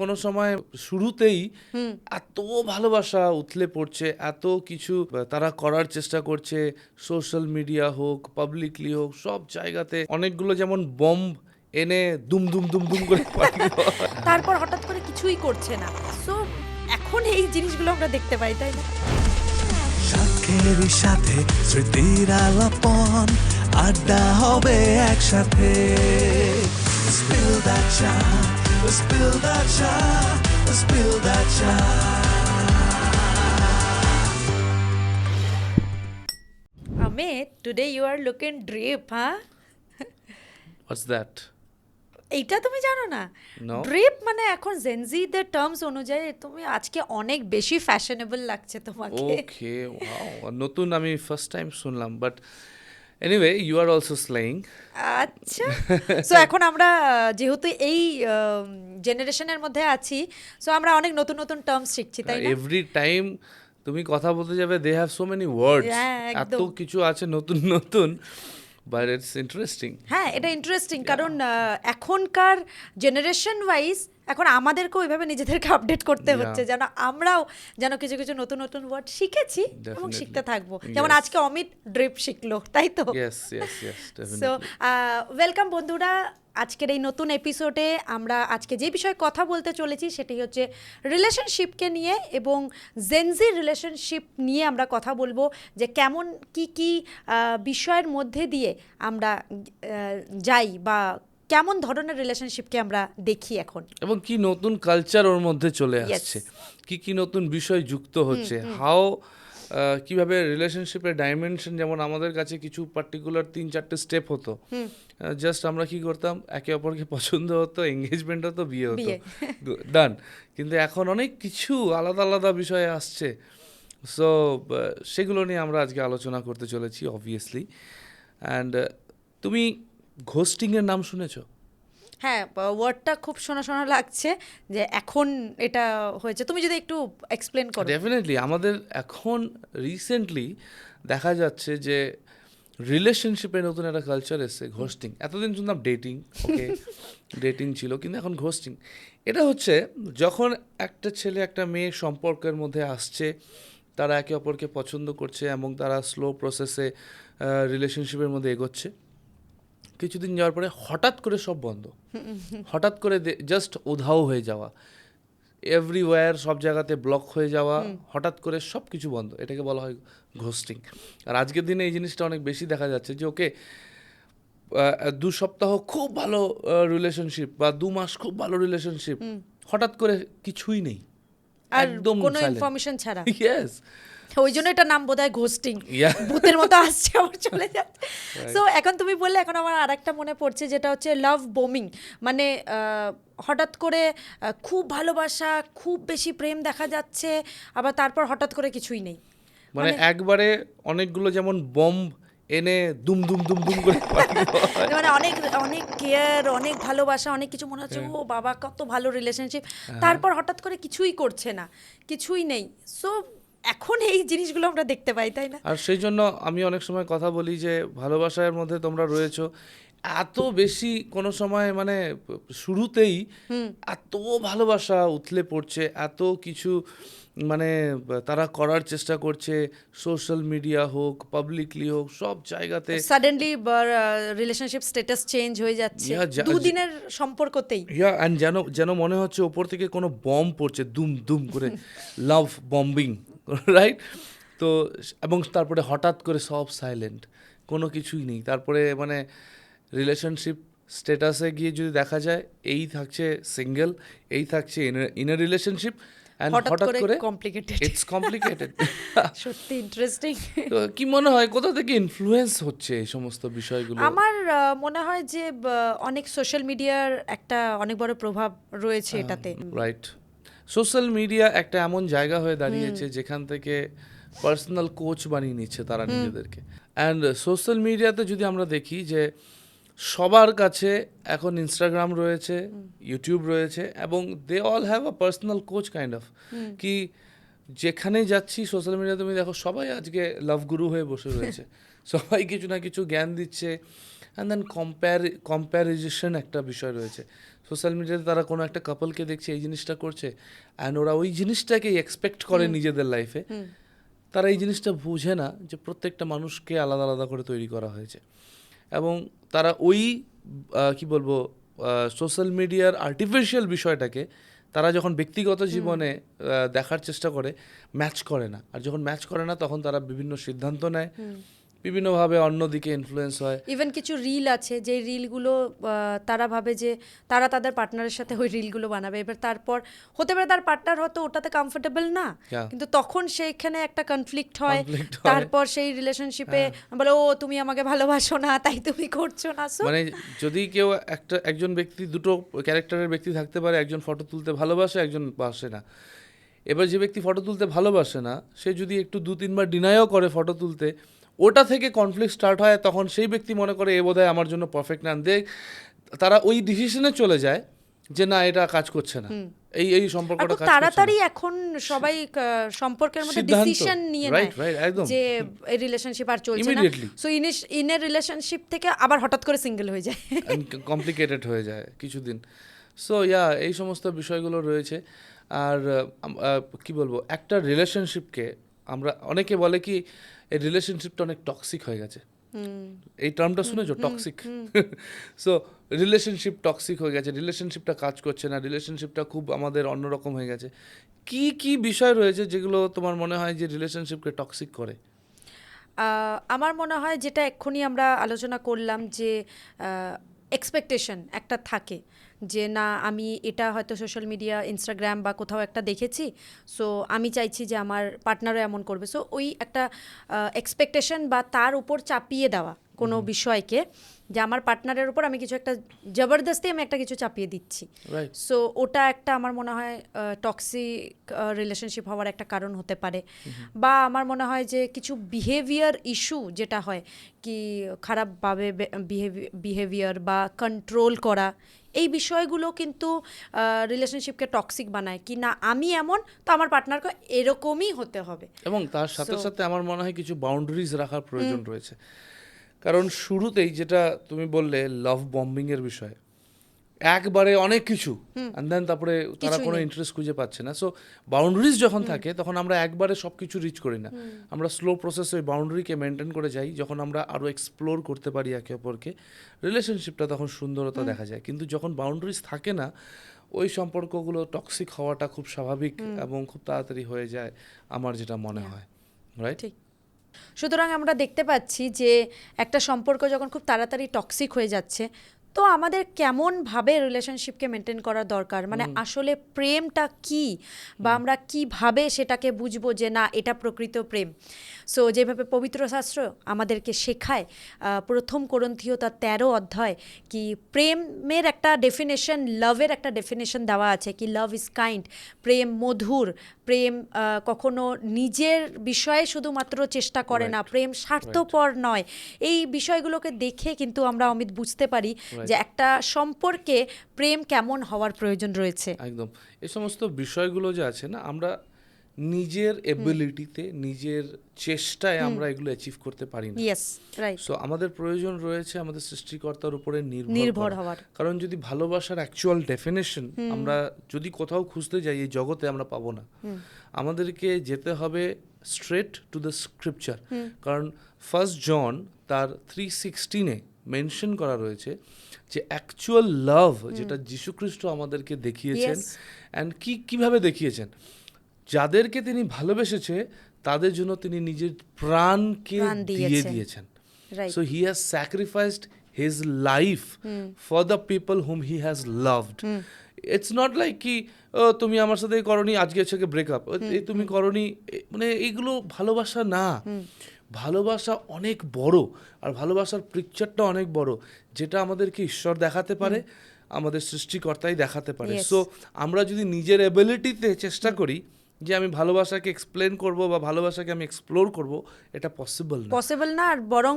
কোনো সময় শুরুতেই এত ভালোবাসা উথলে পড়ছে, এত কিছু তারা করার চেষ্টা করছে, সোশ্যাল মিডিয়া হোক, পাবলিকলি হোক, সব জায়গাতে অনেকগুলো যেমন বম্ব এনে দুম দুম দুম দুম করে ফাটিয়ে দেওয়া হয়। তারপর হঠাৎ করে কিছুই করছে না। সো এখন এই জিনিসগুলো আমরা দেখতে পাই, তাই না? সাথেরই সাথে স্মৃতির আলাপন, আড্ডা হবে একসাথে। Spill that chai, spill that chai, spill that chai. Amit, today you are looking drip, হ্যাঁ? What's that? এইটা তুমি জানো না? No. ড্রিপ মানে এখন জেনজিদের টার্মস অনুযায়ী তুমি আজকে অনেক বেশি ফ্যাশনেবল লাগছে তোমাকে। ওকে, ওয়াও, নতুন আমি ফার্স্ট টাইম শুনলাম, but anyway you are also slaying. আচ্ছা, সো এখন আমরা যেহেতু এই জেনারেশনের মধ্যে আছি, সো আমরা অনেক নতুন নতুন টার্মস শিখছি, তাই না? এভরি টাইম তুমি কথা বলতে যাবে, they have so many words, হ্যাঁ, এত একদম। কিছু আছে নতুন নতুন, বাট ইটস ইন্টারেস্টিং। হ্যাঁ, এটা ইন্টারেস্টিং, কারণ এখনকার জেনারেশন ওয়াইজ এখন আমাদেরকেও ওইভাবে নিজেদেরকে আপডেট করতে হচ্ছে, যেন আমরাও যেন কিছু কিছু নতুন নতুন ওয়ার্ড শিখেছি এবং Definitely. শিখতে থাকবো। যেমন Yes. আজকে অমিত ড্রিপ শিখলো, তাই তো? Yes yes yes, so definitely. Welcome বন্ধুরা, আজকের এই নতুন এপিসোডে আমরা আজকে যে বিষয়ে কথা বলতে চলেছি সেটি হচ্ছে রিলেশনশিপকে নিয়ে, এবং জেনজি রিলেশনশিপ নিয়ে আমরা কথা বলবো, যে কেমন কি বিষয়ের মধ্যে দিয়ে আমরা যাই, বা কেমন ধরনের রিলেশনশিপকে আমরা দেখি এখন। এবং কি নতুন কালচার ওর মধ্যে চলে Yes. আসছে, কি নতুন বিষয় যুক্ত হচ্ছে, হাও কিভাবে রিলেশনশিপের ডাইমেনশন, যেমন আমাদের কাছে কিছু পার্টিকুলার 3-4টে স্টেপ হতো, জাস্ট আমরা কি করতাম, একে অপরকে পছন্দ হতো, এঙ্গেজমেন্ট হতো, বিয়ে হতো, বিয়ে। ডান। কিন্তু এখন অনেক কিছু আলাদা আলাদা বিষয় আসছে, সো সেগুলো নিয়ে আমরা আজকে আলোচনা করতে চলেছি অবভিয়াসলি। অ্যান্ড তুমি ঘোস্টিংয়ের নাম শুনেছো? হ্যাঁ, ওয়ার্ডটা খুব শোনা শোনা লাগছে, যে এখন এটা হয়েছে। তুমি যদি একটু এক্সপ্লেন করো। ডেফিনেটলি আমাদের এখন রিসেন্টলি দেখা যাচ্ছে যে রিলেশনশিপে নতুন একটা কালচার এসছে, ঘোস্টিং। এতদিন শুনতাম ডেটিং, ওকে, ডেটিং ছিল, কিন্তু এখন ঘোস্টিং। এটা হচ্ছে যখন একটা ছেলে একটা মেয়ে সম্পর্কের মধ্যে আসছে, তারা একে অপরকে পছন্দ করছে এবং তারা স্লো প্রসেসে রিলেশনশিপের মধ্যে এগোচ্ছে, কিছুদিন যাওয়ার পরে হঠাৎ করে সব বন্ধ, হঠাৎ করে জাস্ট উধাও হয়ে যাওয়া, এভরিওয়্যার, সব জায়গাতে ব্লক হয়ে যাওয়া, হঠাৎ করে সব কিছু বন্ধ, এটাকে বলা হয় ঘোস্টিং। আর আজকের দিনে এই জিনিসটা অনেক বেশি দেখা যাচ্ছে, যে ওকে 2 সপ্তাহ খুব ভালো রিলেশনশিপ বা 2 মাস খুব ভালো রিলেশনশিপ, হঠাৎ করে কিছুই নেই, আর একদম কোনো silent. ইনফরমেশন ছাড়া। ইয়েস, ওই জন্য এটা নাম বোধহয় ঘোস্টিং। Yeah. ভূতের মতো আসছে আবার চলে যাচ্ছে। সো এখন তুমি বললে, এখন আমার আরেকটা মনে পড়ছে, যেটা হচ্ছে লাভ বোমিং। মানে হঠাৎ করে খুব ভালোবাসা, খুব বেশি প্রেম দেখা যাচ্ছে, আবার তারপর হঠাৎ করে কিছুই নেই। মানে একবারে অনেকগুলো যেমন বম্ব এনে দুম দুম দুম দুম করে ফাটিয়ে দেওয়া হয়। মানে অনেক অনেক কেয়ার, অনেক ভালোবাসা, অনেক কিছু, মনে হচ্ছে ও বাবা কত ভালো রিলেশনশিপ, তারপর হঠাৎ করে কিছুই করছে না, কিছুই নেই। সো এখন এই জিনিসগুলো আমরা দেখতে পাই, তাই না? আর সেই জন্য আমি অনেক সময় কথা বলি যে ভালোবাসার মধ্যে তোমরা রয়েছো, এত বেশি কোনো সময় মানে শুরুতেই এত ভালোবাসা উথলে পড়ছে, এত কিছু মানে তারা করার চেষ্টা করছে, সোশ্যাল মিডিয়া হোক, পাবলিকলি হোক, সব জায়গাতে। সাডেনলি রিলেশনশিপ স্ট্যাটাস চেঞ্জ হয়ে যাচ্ছে দুদিনের সম্পর্কতেই। অ্যান্ড যেন মনে হচ্ছে ওপর থেকে কোনো বম্ব পড়ছে, দুম দুম করে, লাভ বম্বিং, রাইট? তো এবং তারপরে হঠাৎ করে সব সাইলেন্ট, কোনো কিছুই নেই। তারপরে মানে রিলেশনশিপ স্ট্যাটাসে গিয়ে যদি দেখা যায়, এই থাকছে সিঙ্গেল, এই থাকছে ইন এ রিলেশনশিপ, অ্যান্ড হঠাৎ করে কমপ্লিকেটেড। It's complicated. সত্যি ইন্টারেস্টিং। তো কি মনে হয় কোথা থেকে ইনফ্লুয়েন্স হচ্ছে এই সমস্ত বিষয়গুলো? আমার মনে হয় যে অনেক সোশ্যাল মিডিয়ার একটা অনেক বড় প্রভাব রয়েছে এটাতে। রাইট, সোশ্যাল মিডিয়া একটা এমন জায়গা হয়ে দাঁড়িয়েছে যেখান থেকে পার্সোনাল কোচ বানিয়ে নিচ্ছে তারা নিজেদেরকে। অ্যান্ড সোশ্যাল মিডিয়াতে যদি আমরা দেখি যে সবার কাছে এখন ইনস্টাগ্রাম রয়েছে, ইউটিউব রয়েছে, এবং they all have a personal coach kind of, কি যেখানেই যাচ্ছি সোশ্যাল মিডিয়া তুমি দেখো সবাই আজকে লাভ গুরু হয়ে বসে রয়েছে, সবাই কিছু না কিছু জ্ঞান দিচ্ছে, অ্যান্ড দেন কম্প্যারিজেশন একটা বিষয় রয়েছে। সোশ্যাল মিডিয়াতে তারা কোনো একটা কাপলকে দেখছে এই জিনিসটা করছে, অ্যান্ড ওরা ওই জিনিসটাকেই এক্সপেক্ট করে নিজেদের লাইফে। তারা এই জিনিসটা বুঝে না যে প্রত্যেকটা মানুষকে আলাদা আলাদা করে তৈরি করা হয়েছে, এবং তারা ওই কি বলবো সোশ্যাল মিডিয়ার আর্টিফিশিয়াল বিষয়টাকে তারা যখন ব্যক্তিগত জীবনে দেখার চেষ্টা করে, ম্যাচ করে না। আর যখন ম্যাচ করে না তখন তারা বিভিন্ন সিদ্ধান্ত নেয়, বিভিন্নভাবে অন্যদিকে ইনফ্লুয়েন্স হয়। ইভেন কিছু রিল আছে যে রিলগুলো তারা ভাবে যে তারা তাদের পার্টনারের সাথে ওই রিলগুলো বানাবে, এবার তারপর হতে পারে তার পার্টনার হয়তো ওটাতে কমফোর্টেবল না, কিন্তু তখন সেইখানে একটা কনফ্লিক্ট হয়। তারপর সেই রিলেশনশিপে বলে ও তুমি আমাকে ভালোবাসো না তাই তুমি করছো না। মানে যদি কেউ একজন ব্যক্তি, দুটো ক্যারেক্টারের ব্যক্তি থাকতে পারে, একজন ফটো তুলতে ভালোবাসে, একজন বাসে না। এবার যে ব্যক্তি ফটো তুলতে ভালোবাসে না সে যদি একটু 2-3 বার ডিনাইও করে ফটো তুলতে, ওটা থেকে কনফ্লিক্ট স্টার্ট হয়। তখন সেই ব্যক্তি মনে করে এ বোধহয় আমার জন্য পারফেক্ট না, তারা ওই ডিসিশনে চলে যায় যে না এটা কাজ করছে না, এই সম্পর্কটা কাজ তাড়াতাড়ি এখন সবাই সম্পর্কের মধ্যে ডিসিশন নিয়ে নেয় যে এই রিলেশনশিপ আর চলছে না, সো ইন এ রিলেশনশিপ থেকে আবার হঠাৎ করে সিঙ্গেল হয়ে যায়, কমপ্লিকেটেড হয়ে যায় কিছুদিন। সো এই সমস্ত বিষয়গুলো রয়েছে। আর কি বলবো, একটা রিলেশনশিপকে আমরা অনেকে বলে কি এই রিলেশনশিপটা অনেক টক্সিক হয়ে গেছে, এই টার্মটা শুনেছো, টক্সিক। সো রিলেশনশিপ টক্সিক হয়ে গেছে, রিলেশনশিপটা কাজ করছে না, রিলেশনশিপটা খুব আমাদের অন্যরকম হয়ে গেছে। কি কি বিষয় রয়েছে যেগুলো তোমার মনে হয় যে রিলেশনশিপকে টক্সিক করে? আমার মনে হয় যেটা এক্ষুনি আমরা আলোচনা করলাম যে এক্সপেকটেশন একটা থাকে যে না আমি এটা হয়তো সোশ্যাল মিডিয়া ইনস্টাগ্রাম বা কোথাও একটা দেখেছি, সো আমি চাইছি যে আমার পার্টনারও এমন করবে। সো ওই একটা এক্সপেকটেশন বা তার উপর চাপিয়ে দেওয়া কোনো বিষয়কে, যে আমার পার্টনারের উপর আমি কিছু একটা জবরদস্তি আমি একটা কিছু চাপিয়ে দিচ্ছি, সো ওটা একটা আমার মনে হয় টক্সিক রিলেশনশিপ হওয়ার একটা কারণ হতে পারে। বা আমার মনে হয় যে কিছু বিহেভিয়ার ইস্যু যেটা হয় কি খারাপভাবে বিহেভিয়ার বা কন্ট্রোল করা, এই বিষয়গুলো কিন্তু রিলেশনশিপকে টক্সিক বানায় কি না আমি এমন তো আমার পার্টনারকে এরকমই হতে হবে। এবং তার সাথে সাথে আমার মনে হয় কিছু বাউন্ডারিজ রাখার প্রয়োজন রয়েছে, কারণ শুরুতেই যেটা তুমি বললে লাভ বম্বিং এর বিষয়, একবারে অনেক কিছু অ্যান্ড দেন তারপরে তারা কোনো ইন্টারেস্ট খুঁজে পাচ্ছে না। সো বাউন্ডারিজ যখন থাকে তখন আমরা একবারে সব কিছু রিচ করি না, আমরা স্লো প্রসেসে ওই বাউন্ডারিকে মেনটেন করে যাই। যখন আমরা আরও এক্সপ্লোর করতে পারি একে অপরকে, রিলেশনশিপটা তখন সুন্দরতা দেখা যায়। কিন্তু যখন বাউন্ডারিজ থাকে না, ওই সম্পর্কগুলো টক্সিক হওয়াটা খুব স্বাভাবিক এবং খুব তাড়াতাড়ি হয়ে যায় আমার যেটা মনে হয়, রাইট? ঠিক। সুতরাং আমরা দেখতে পাচ্ছি যে একটা সম্পর্ক যখন খুব তাড়াতাড়ি টক্সিক হয়ে যাচ্ছে, তো আমাদের কেমনভাবে রিলেশনশিপকে মেনটেন করা দরকার, মানে আসলে প্রেমটা কি, বা আমরা কিভাবে সেটাকে বুঝবো যে না এটা প্রকৃত প্রেম। সো যেভাবে পবিত্র শাস্ত্র আমাদেরকে শেখায়, প্রথম কোরিন্থীয় তার 13 অধ্যায় কি প্রেমের একটা ডেফিনেশন, লাভের একটা ডেফিনেশন দেওয়া আছে কি লাভ ইজ কাইন্ড, প্রেম মধুর, প্রেম কখনো নিজের বিষয়ে শুধুমাত্র চেষ্টা করে না, প্রেম স্বার্থপর নয়। এই বিষয়গুলোকে দেখে কিন্তু আমরা অমিত বুঝতে পারি যে একটা সম্পর্কে প্রেম কেমন হওয়ার প্রয়োজন রয়েছে। একদম এই সমস্ত বিষয়গুলো যে আছে না, আমরা নিজের এবিলিটিতে নিজের চেষ্টায় আমরা এগুলো অ্যাচিভ করতে পারি না। Yes, right. সো আমাদের প্রয়োজন রয়েছে আমাদের সৃষ্টিকর্তার উপরে নির্ভর হওয়ার। কারণ যদি ভালোবাসার অ্যাকচুয়াল ডেফিনেশন আমরা যদি কোথাও খুঁজতে যাই এই জগতে আমরা পাবো না। আমাদেরকে যেতে হবে স্ট্রেট টু দ্য স্ক্রিপচার, কারণ 1 জন তার 3:16 মেনশন করা রয়েছে যে অ্যাকচুয়াল লাভ যেটা যীশুখ্রিস্ট আমাদেরকে দেখিয়েছেন, অ্যান্ড কিভাবে দেখিয়েছেন, যাদেরকে তিনি ভালোবেসেছে তাদের জন্য তিনি নিজের প্রাণকে দিয়ে দিয়েছেন। So he has sacrificed his life for the people whom he has loved. It's not like কি তুমি আমার সাথে করনি আজকে হচ্ছে ব্রেকআপ, এই তুমি করনি, মানে এইগুলো ভালোবাসা না। ভালোবাসা অনেক বড়, আর ভালোবাসার পিকচারটা অনেক বড়, যেটা আমাদেরকে ঈশ্বর দেখাতে পারে, আমাদের সৃষ্টিকর্তাই দেখাতে পারে। সো আমরা যদি নিজের এবিলিটিতে চেষ্টা করি যে আমি ভালোবাসাকে এক্সপ্লেন করব বা ভালোবাসাকে আমি এক্সপ্লোর করব, এটা পসিবল না। আর বরং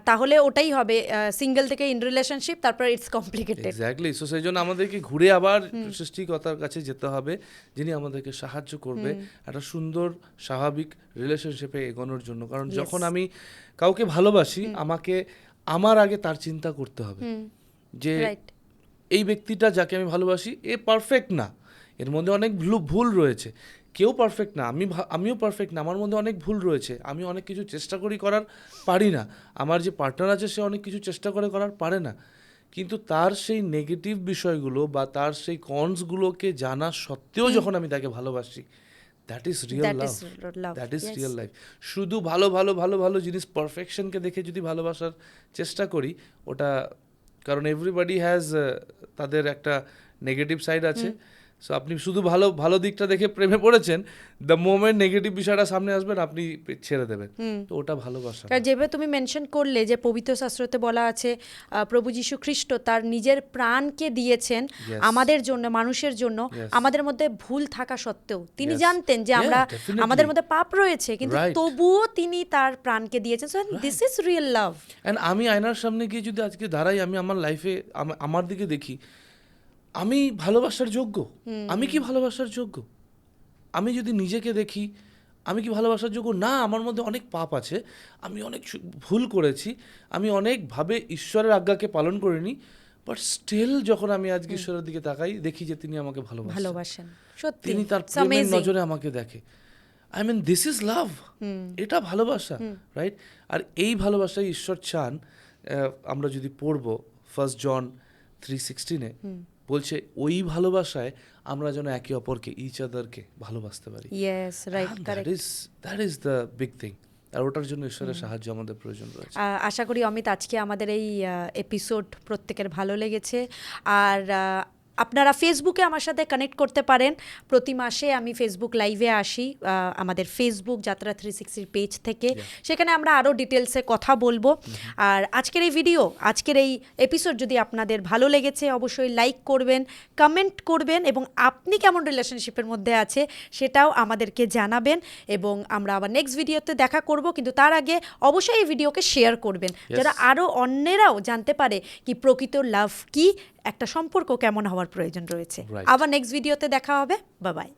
তাহলে ওটাই হবে সিঙ্গেল থেকে ইন রিলেশনশিপ, তারপর ইটস কমপ্লিকেটেড। এক্স্যাক্টলি। সো সেই জন্য আমাদেরকে ঘুরে আবার সৃষ্টিকর্তার কাছে যেতে হবে, যিনি আমাদেরকে সাহায্য করবে একটা সুন্দর স্বাভাবিক রিলেশনশিপে এগোনোর জন্য। কারণ যখন আমি কাউকে ভালোবাসি, আমাকে আমার আগে তার চিন্তা করতে হবে যে এই ব্যক্তিটা যাকে আমি ভালোবাসি এ পারফেক্ট না, এর মধ্যে অনেক ভুল রয়েছে। কেউ পারফেক্ট না, আমিও পারফেক্ট না, আমার মধ্যে অনেক ভুল রয়েছে, আমি অনেক কিছু চেষ্টা করার পারি না, আমার যে পার্টনার আছে সে অনেক কিছু চেষ্টা করার পারে না, কিন্তু তার সেই নেগেটিভ বিষয়গুলো বা তার সেই কনসগুলোকে জানা সত্ত্বেও যখন আমি তাকে ভালোবাসি, that is real love, that is real life. শুধু ভালো ভালো ভালো ভালো জিনিস পারফেকশনকে দেখে যদি ভালোবাসার চেষ্টা করি, ওটা, কারণ এভরিবডি হ্যাজ তাদের একটা নেগেটিভ সাইড আছে। সো আপনি শুধু ভালো ভালো দিকটা দেখে প্রেমে পড়েছেন, দ্য মোমেন্ট নেগেটিভ বিষয়টা সামনে আসবেন আপনি ছেড়ে দেবেন, তো ওটা ভালোবাসা। কারণ যেভাবে তুমি মেনশন করলে যে পবিত্র শাস্ত্রতে বলা আছে প্রভু যীশু খ্রিস্ট তার নিজের প্রাণকে দিয়েছেন আমাদের জন্য, মানুষের জন্য, আমাদের মধ্যে ভুল থাকা সত্ত্বেও তিনি জানতেন যে আমরা আমাদের মধ্যে পাপ রয়েছে, কিন্তু তবুও তিনি তার প্রাণকে দিয়েছেন। So this is real love. And আমি আয়নার সামনে গিয়ে যদি আজকে দাঁড়াই, আমি আমার লাইফে আমার দিকে দেখি, আমি ভালোবাসার যোগ্য, আমি কি ভালোবাসার যোগ্য? আমি যদি নিজেকে দেখি, আমি কি ভালোবাসার যোগ্য? না, আমার মধ্যে অনেক পাপ আছে, আমি অনেক ভুল করেছি, আমি অনেকভাবে ঈশ্বরের আজ্ঞাকে পালন করিনি, বাট স্টিল যখন আমি আজকে ঈশ্বরের দিকে তাকাই, দেখি যে তিনি আমাকে ভালোবাসেন, সত্যি তিনি তার প্রেমের নজরে আমাকে দেখে। I mean this is love, এটা ভালোবাসা, রাইট? আর এই ভালোবাসায় ঈশ্বর চান, আমরা যদি পড়বো 1 জন 3:16 বলছে ওই ভালোবাসায় আমরা যেন একে অপরকে, ইচ আদারকে ভালোবাসতে পারি। Yes, right, correct. That is the big thing, আর ওটার জন্য ঈশ্বরের সাহায্য আমাদের প্রয়োজন রয়েছে। আশা করি অমিত আজকে আমাদের এই এপিসোড প্রত্যেকের ভালো লেগেছে। আর আপনারা ফেসবুকে আমার সাথে কানেক্ট করতে পারেন। প্রতি মাসে আমি ফেসবুক লাইভে আসি আমাদের ফেসবুক যাত্রা 360 পেজ থেকে, সেখানে আমরা আরও ডিটেলসে কথা বলবো। আর আজকের এই ভিডিও, আজকের এই এপিসোড যদি আপনাদের ভালো লেগেছে অবশ্যই লাইক করবেন, কমেন্ট করবেন, এবং আপনি কেমন রিলেশনশিপের মধ্যে আছে সেটাও আমাদেরকে জানাবেন, এবং আমরা আবার নেক্সট ভিডিওতে দেখা করব। কিন্তু তার আগে অবশ্যই এই ভিডিওকে শেয়ার করবেন, যারা আরও অন্যেরাও জানতে পারে কি প্রকৃত লাভ কি, একটা সম্পর্ক কেমন হওয়ার প্রয়োজন রয়েছে। আবার নেক্সট ভিডিওতে দেখা হবে। Bye bye.